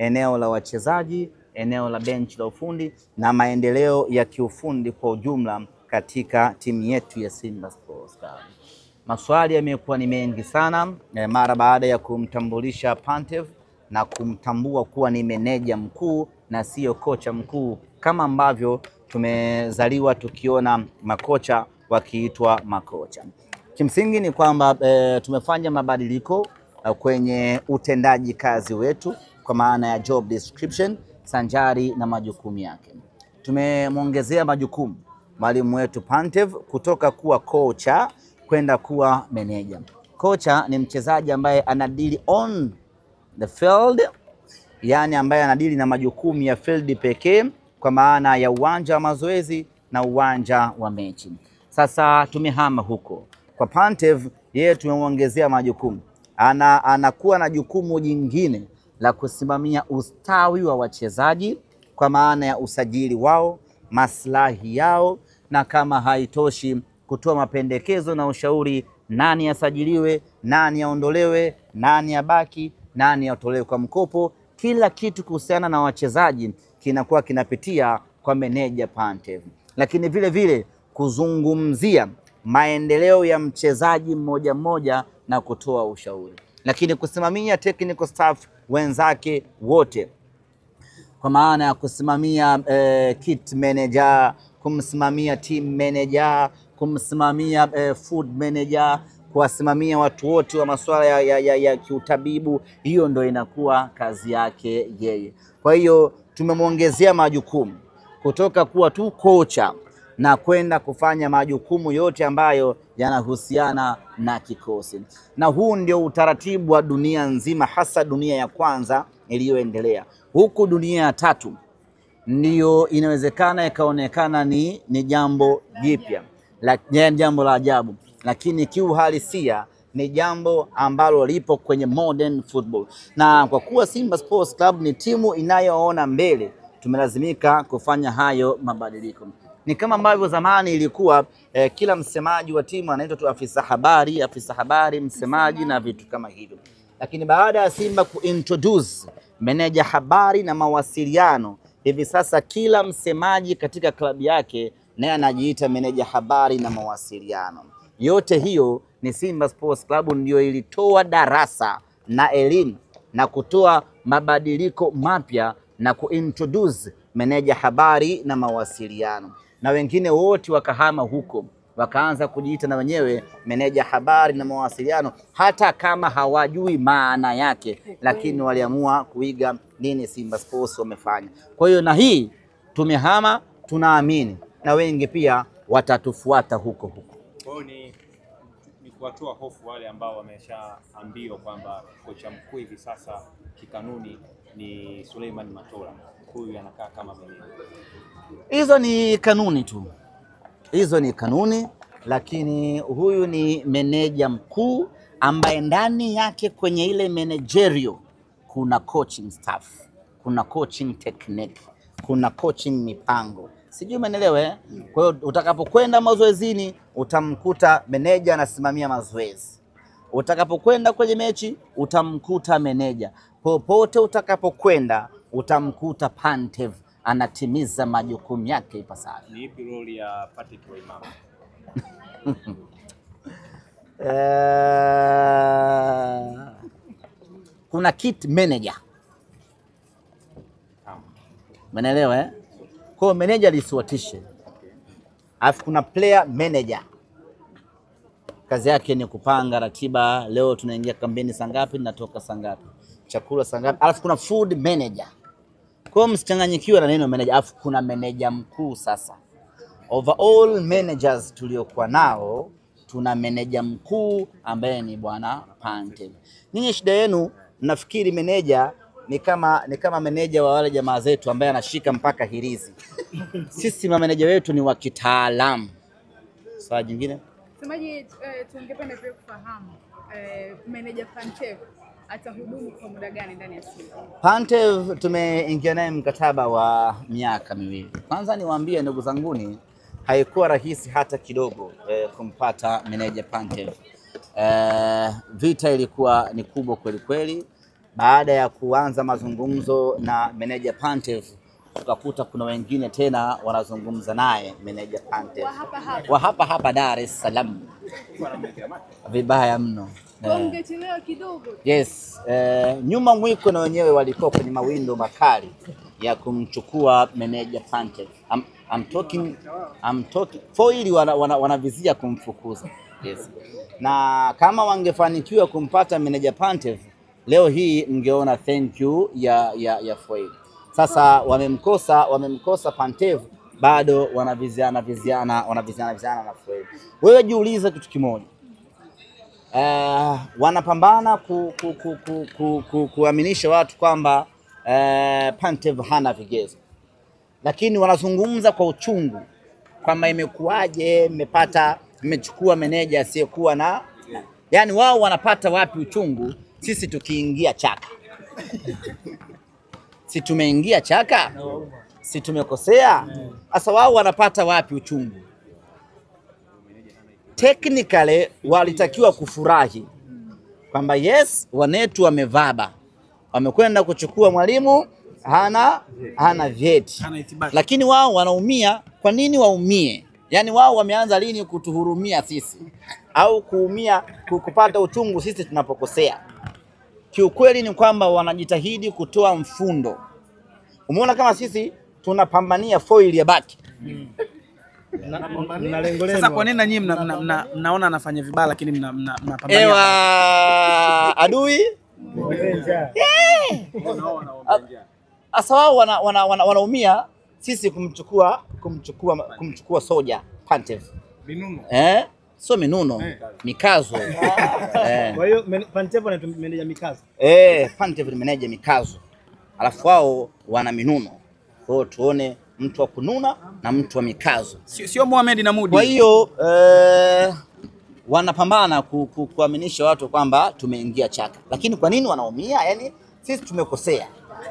eneo la wachezaji, eneo la benchi la ufundi na maendeleo ya kiufundi kwa ujumla katika timu yetu ya Simba Sports Club. Maswali yamekuwa ni mengi sana mara baada ya kumtambulisha Pantev na kumtambua kuwa ni meneja mkuu na sio kocha mkuu, kama ambavyo tumezaliwa tukiona makocha wakiitwa makocha. Kimsingi ni kwamba tumefanya mabadiliko kwenye utendaji kazi wetu kwa maana ya job description sanjari na majukumu yake. Tumemwongezea majukumu mwalimu wetu Pantev kutoka kuwa kocha kwenda kuwa meneja. Kocha ni mchezaji ambaye anadili on the field, yani ambaye anadili na majukumu ya field pekee kwa maana ya uwanja wa mazoezi na uwanja wa mechi. Sasa tumehama huko kwa Pantev, yeye tumemwongezea majukumu. Anakuwa na jukumu jingine la kusimamia ustawi wa wachezaji kwa maana ya usajili wao, maslahi yao, na kama haitoshi kutoa mapendekezo na ushauri, nani asajiliwe, nani aondolewe, nani abaki, nani atolewe kwa mkopo. Kila kitu kuhusiana na wachezaji kinakuwa kinapitia kwa meneja Pantev, lakini vile vile kuzungumzia maendeleo ya mchezaji mmoja mmoja na kutoa ushauri, lakini kusimamia technical staff wenzake wote kwa maana ya kusimamia kit manager, kumsimamia team manager, kumsimamia food manager, kuwasimamia watu wote wa masuala ya kiutabibu. Hiyo ndio inakuwa kazi yake yeye. Kwa hiyo tumemwongezea majukumu kutoka kuwa tu kocha na kwenda kufanya majukumu yote ambayo yanahusiana na kikosi. Na huu ndio utaratibu wa dunia nzima, hasa dunia ya kwanza iliyoendelea. Huku dunia ya tatu ndio inawezekana ikaonekana ni jambo jipya, jambo la ajabu, lakini kiuhalisia ni jambo ambalo lipo kwenye modern football. Na kwa kuwa Simba Sports Club ni timu inayoona mbele, tumelazimika kufanya hayo mabadiliko. Ni kama ambavyo zamani ilikuwa kila msemaji wa timu anaitwa tu afisa habari, msemaji na vitu kama hivyo. Lakini baada ya Simba kuintroduce meneja habari na mawasiliano, hivi sasa kila msemaji katika klabu yake naye anajiita meneja habari na mawasiliano. Yote hiyo ni Simba Sports Club ndio ilitoa darasa na elimu na kutoa mabadiliko mapya na kuintroduce meneja habari na mawasiliano, na wengine wote wakahama huko wakaanza kujiita na wenyewe meneja habari na mawasiliano, hata kama hawajui maana yake, lakini waliamua kuiga nini Simba Sports wamefanya. Kwa hiyo na hii tumehama, tunaamini na wengi pia watatufuata huko huko. Kwa hiyo ni kuwatoa hofu wale ambao wameshaambiwa kwamba kocha mkuu hivi sasa kikanuni ni Suleiman Matola, huyu anakaa kama meneja. Hizo ni kanuni tu, hizo ni kanuni, lakini huyu ni meneja mkuu ambaye ndani yake kwenye ile managerial kuna coaching staff, kuna coaching technique, kuna coaching mipango. Sijui umeelewa. Kwa hiyo utakapokwenda mazoezini utamkuta meneja anasimamia mazoezi, utakapokwenda kwenye mechi utamkuta meneja, popote utakapokwenda utamkuta Pantev anatimiza majukumu yake ipasavyo. Ni ipi role ya Patrick Waimama? Kuna kit manager, umeelewa Kwa hiyo manager lisuatishe, alafu kuna player manager, kazi yake ni kupanga ratiba, leo tunaingia kampeni saa ngapi, natoka saa ngapi, chakula saa ngapi. Alafu kuna food manager. Kwa hiyo msichanganyikiwe na neno manager. Alafu kuna meneja mkuu. Sasa overall managers tuliokuwa nao, tuna meneja mkuu ambaye ni bwana Pantev. Ninyi shida yenu nafikiri meneja ni kama meneja wa wale jamaa zetu ambaye anashika mpaka hirizi. Sisi mameneja wetu ni wa kitaalamu. Swali jingine? Semaji, tungependa pia kufahamu meneja Pantev atahudumu kwa muda gani ndani ya Simba? Pantev tumeingia naye mkataba wa miaka 2. Kwanza niwaambie ndugu zanguni, haikuwa rahisi hata kidogo kumpata meneja Pantev. Vita ilikuwa ni kubwa kweli kweli, baada ya kuanza mazungumzo na meneja Pantev, tukakuta kuna wengine tena wanazungumza naye meneja Pantev wa hapa Dar es Salaam. Vibaya mno. Ungechelewa kidogo. Yes, nyuma mwiko na wenyewe walikuwa kwenye mawindo makali ya kumchukua meneja Pantev. I'm talking foili wanavizia kumfukuza. Yes. Na kama wangefanikiwa kumpata meneja Pantev, leo hii mngeona thank you ya foili. Sasa wamemkosa Pantev, bado wanaviziana na foili. Wewe jiuliza kitu kimoja. Wanapambana kuaminisha watu kwamba Pantev hana vigezo, lakini wanazungumza kwa uchungu kwamba imekuwaje mmechukua meneja asiyekuwa na, yani wao wanapata wapi uchungu? Sisi tukiingia chaka si tumeingia chaka, si tumekosea? Sasa wao wanapata wapi uchungu? Technically walitakiwa kufurahi kwamba yes, wanetu wamevaba, wamekwenda kuchukua mwalimu hana vyeti, lakini wao wanaumia. Kwa nini waumie? Yani wao wameanza lini kutuhurumia sisi au kuumia kupata uchungu sisi tunapokosea? Kiukweli ni kwamba wanajitahidi kutoa mfundo. Umeona kama sisi tunapambania foil ya baki. Sasa kwa nini na nyinyi mnaona anafanya vibaya lakini mnapambania? Ewa adui. Asa wao wanaumia sisi kumchukua soja Pantev. Minuno. So minuno, mikazo. Kwa hiyo Pantev ni meneja mikazo. Pantev ni meneja mikazo. Alafu wao wana minuno. Kwa hiyo tuone mtu wa kununa na mtu wa mikazo. Sio Mohamed na Mudi. Kwa hiyo wanapambana kuaminisha watu kwamba tumeingia chaka. Lakini kwa nini wanaumia? Yani sisi tumekosea.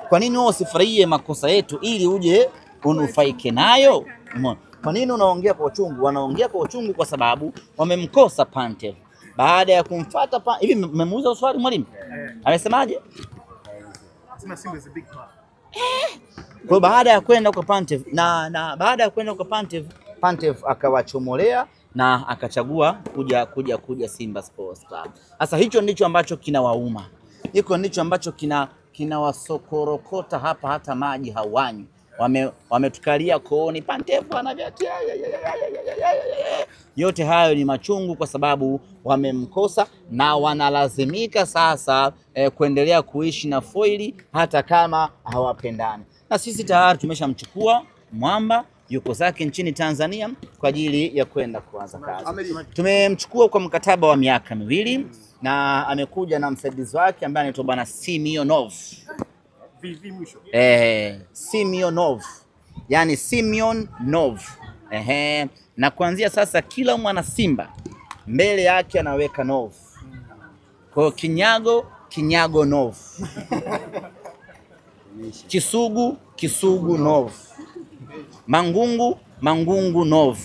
Kwa nini wao usifurahie makosa yetu ili uje unufaike nayo? Kwa nini unaongea kwa uchungu? Wanaongea kwa uchungu kwa sababu wamemkosa Pantev. Baada ya kumfuata hivi, mmemuuliza swali mwalimu? Amesemaje? Sema Simba is a big club. Kwa baada ya kwenda kwa Pantev na baada ya kwenda kwa Pantev akawachomolea na akachagua kuja Simba Sports Club. Sasa hicho ndicho ambacho kinawauma. Hiko ndicho ambacho kinawasokorokota hapa, hata maji hawanywi. Wametukalia kooni, Pantev anavyatia. Yote hayo ni machungu kwa sababu wamemkosa na wanalazimika sasa kuendelea kuishi na foili hata kama hawapendani. Na sisi tayari tumeshamchukua mwamba, yuko zake nchini Tanzania kwa ajili ya kwenda kuanza kazi. Tumemchukua kwa mkataba wa miaka 2 na amekuja na msaidizi wake ambaye anaitwa bwana Semyonov. Semyonov. Yani Semyonov. Na kuanzia sasa kila mwana Simba mbele yake anaweka Nov. Kwa Kinyago Nov. Kisugu Nov. Mangungu Nov.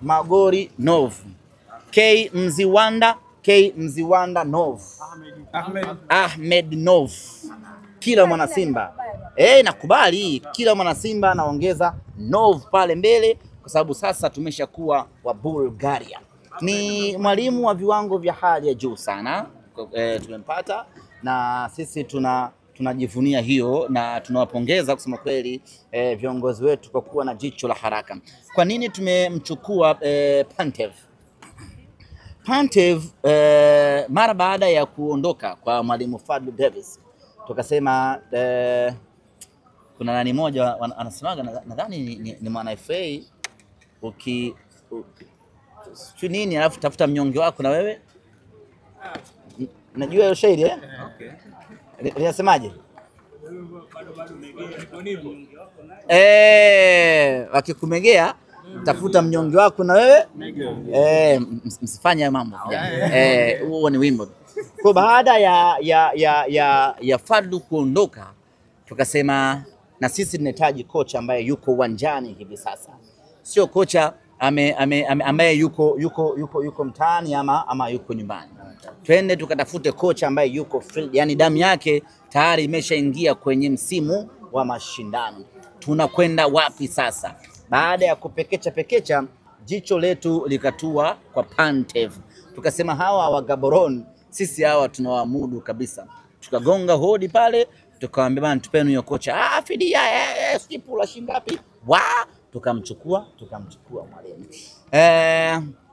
Magori Nov. Mziwanda Nov. Ahmed Nov. Kila mwana Simba nakubali, kila mwana Simba anaongeza Nov pale mbele kwa sababu sasa tumeshakuwa wa Bulgaria. Ni mwalimu wa viwango vya hali ya juu sana tumempata, na sisi tunajivunia hiyo na tunawapongeza kusema kweli viongozi wetu kwa kuwa na jicho la haraka. Kwa nini tumemchukua Pantev? Pantev mara baada ya kuondoka kwa mwalimu Fadlu Davis tukasema kuna nani moja anasemaga, nadhani ni mwana FA, nini alafu tafuta mnyonge wako na wewe. Najua hiyo shairi Okay. Linasemaje? Wakikumegea tafuta mnyonge wako na wewe. Msifanye mambo. Huo ni wimbo. Kwa baada ya Fadlu kuondoka tukasema na sisi tunahitaji kocha ambaye yuko uwanjani hivi sasa. Sio kocha ambaye yuko mtaani ama yuko nyumbani. Twende tukatafute kocha ambaye yuko field, yani damu yake tayari imeshaingia kwenye msimu wa mashindano. Tunakwenda wapi sasa? Baada ya kupekecha, jicho letu likatua kwa Pantev. Tukasema hawa wa Gaborone sisi hawa tunawaamudu kabisa. Tukagonga hodi pale, tukawaambia bana, tupeni hiyo kocha. Fidia sipula shingapi? Tukamchukua mwalimu.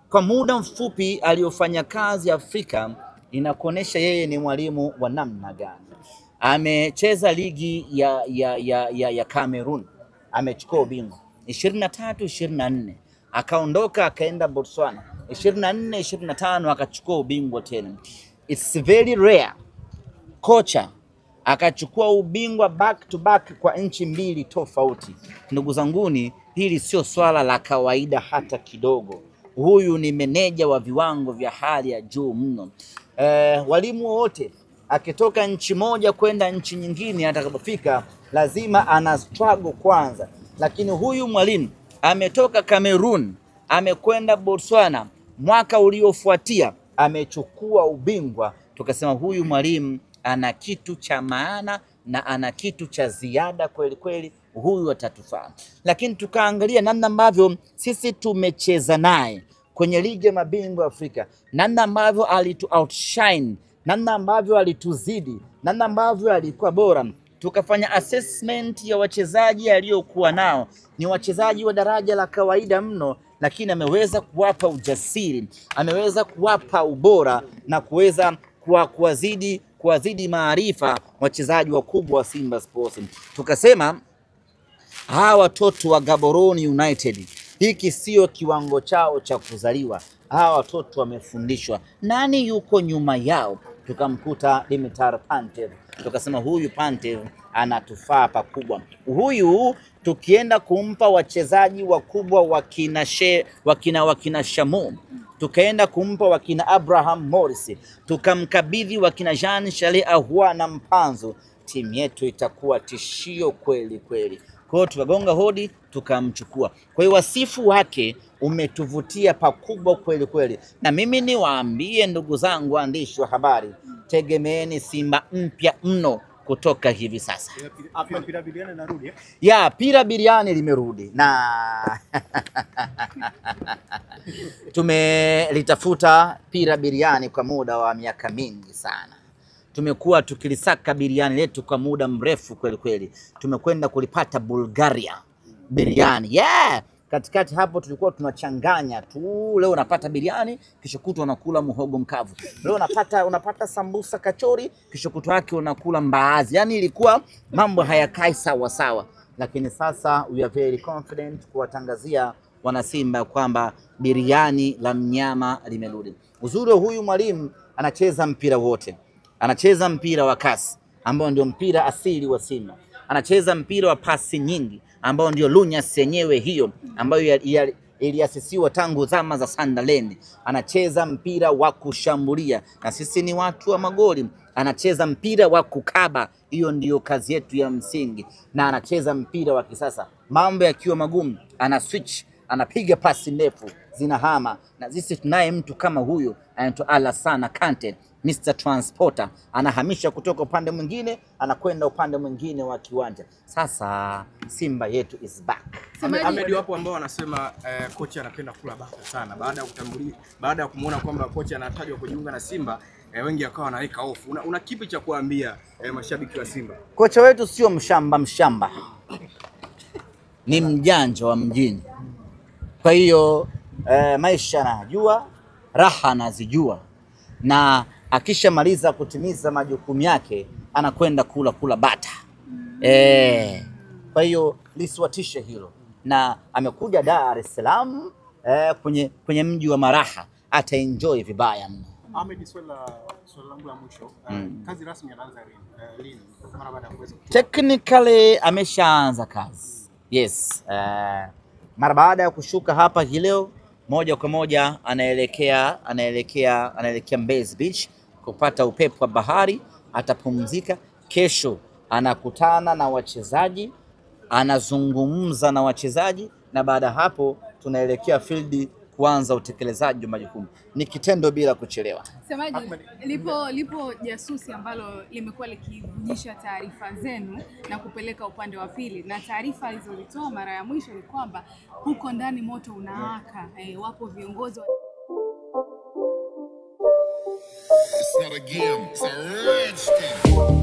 Kwa muda mfupi aliyofanya kazi Afrika inakuonesha yeye ni mwalimu wa namna gani. Amecheza ligi ya Cameroon, amechukua ubingwa 23-24, akaondoka akaenda Botswana 24-25, akachukua ubingwa tena. It's very rare kocha akachukua ubingwa back to back kwa nchi mbili tofauti. Ndugu zanguni, hili sio swala la kawaida hata kidogo. Huyu ni meneja wa viwango vya hali ya juu mno. Walimu wote akitoka nchi moja kwenda nchi nyingine, atakapofika lazima ana struggle kwanza, lakini huyu mwalimu ametoka Cameroon amekwenda Botswana, mwaka uliofuatia amechukua ubingwa. Tukasema huyu mwalimu ana kitu cha maana na ana kitu cha ziada kweli kweli, huyu atatufaa. Lakini tukaangalia namna ambavyo sisi tumecheza naye kwenye ligi ya mabingwa Afrika, namna ambavyo alitu outshine, namna ambavyo alituzidi, namna ambavyo alikuwa bora. Tukafanya assessment ya wachezaji aliokuwa nao. Ni wachezaji wa daraja la kawaida mno, lakini ameweza kuwapa ujasiri, ameweza kuwapa ubora na kuweza kuwazidi maarifa wachezaji wakubwa wa Simba Sports. Tukasema hawa watoto wa Gaborone United, hiki sio kiwango chao cha kuzaliwa. Hawa watoto wamefundishwa. Nani yuko nyuma yao? Tukamkuta Dimitar Pantev. Tukasema huyu Pantev anatufaa pakubwa. Huyu tukienda kumpa wachezaji wakubwa wakina Shamu, tukaenda kumpa wakina Abraham Morris, tukamkabidhi wakina Jean Charles Ahoua na Mpanzu, timu yetu itakuwa tishio kweli kweli. Kwa hiyo tukagonga hodi tukamchukua. Kwa hiyo wasifu wake umetuvutia pakubwa kweli kweli. Na mimi niwaambie ndugu zangu waandishi wa habari, tegemeeni Simba mpya mno kutoka hivi sasa. Pira Biriani narudi. Pira Biriani limerudi na tumelitafuta Pira Biriani kwa muda wa miaka mingi sana. Tumekuwa tukilisaka biriani letu kwa muda mrefu kweli kweli. Tumekwenda kulipata Bulgaria biriani. Katikati hapo tulikuwa tunachanganya tu. Leo unapata biriani, kesho kutwa unakula muhogo mkavu. Leo unapata sambusa kachori, kesho kutwa yake unakula mbaazi. Yani ilikuwa mambo hayakai sawa sawa. Lakini sasa we are very confident kuwatangazia wanasimba kwamba biriani la mnyama limerudi. Uzuri wa huyu mwalimu, anacheza mpira wote. Anacheza mpira wa kasi ambao ndio mpira asili wa Simba. Anacheza mpira wa pasi nyingi ambao ndio lunyasi yenyewe hiyo ambayo iliasisiwa tangu zama za Sunderland. Anacheza mpira wa kushambulia na sisi ni watu wa magoli. Anacheza mpira wa kukaba, hiyo ndiyo kazi yetu ya msingi. Na anacheza mpira wa kisasa, mambo yakiwa magumu ana switch, anapiga pasi ndefu zinahama. Na sisi tunaye mtu kama huyo anaitwa Alassane Kante, Mr. Transporter, anahamisha kutoka upande mwingine anakwenda upande mwingine wa kiwanja. Sasa Simba yetu is back. Ahmed, wapo ambao wanasema kocha anapenda kula bata sana baada ya kumuona kwamba kocha anatajwa kujiunga na Simba, wengi wakawa wanaweka hofu. Una kipi cha kuambia mashabiki wa Simba? Kocha wetu sio mshamba. Ni mjanja wa mjini. Kwa hiyo maisha anajua, raha anazijua, na akishamaliza kutimiza majukumu yake anakwenda kula bata. Kwa hiyo lisiwatishe hilo, na amekuja Dar es Salaam kwenye mji wa maraha, ataenjoy vibaya mno. Ahmed, swali langu la mwisho, kazi rasmi anaanza lini? Mara baada ya kuweza technically ameshaanza kazi. Yes. Mara baada ya kushuka hapa hii leo, moja kwa moja anaelekea Mbezi Beach kupata upepo wa bahari, atapumzika. Kesho anakutana na wachezaji, anazungumza na wachezaji, na baada hapo tunaelekea field kuanza utekelezaji wa majukumu. Ni kitendo bila kuchelewa. Semaji, lipo jasusi ambalo limekuwa likivujisha taarifa zenu na kupeleka upande wa pili, na taarifa alizozitoa mara ya mwisho ni kwamba huko ndani moto unawaka. Wapo viongozi It's not a game, it's a rich thing.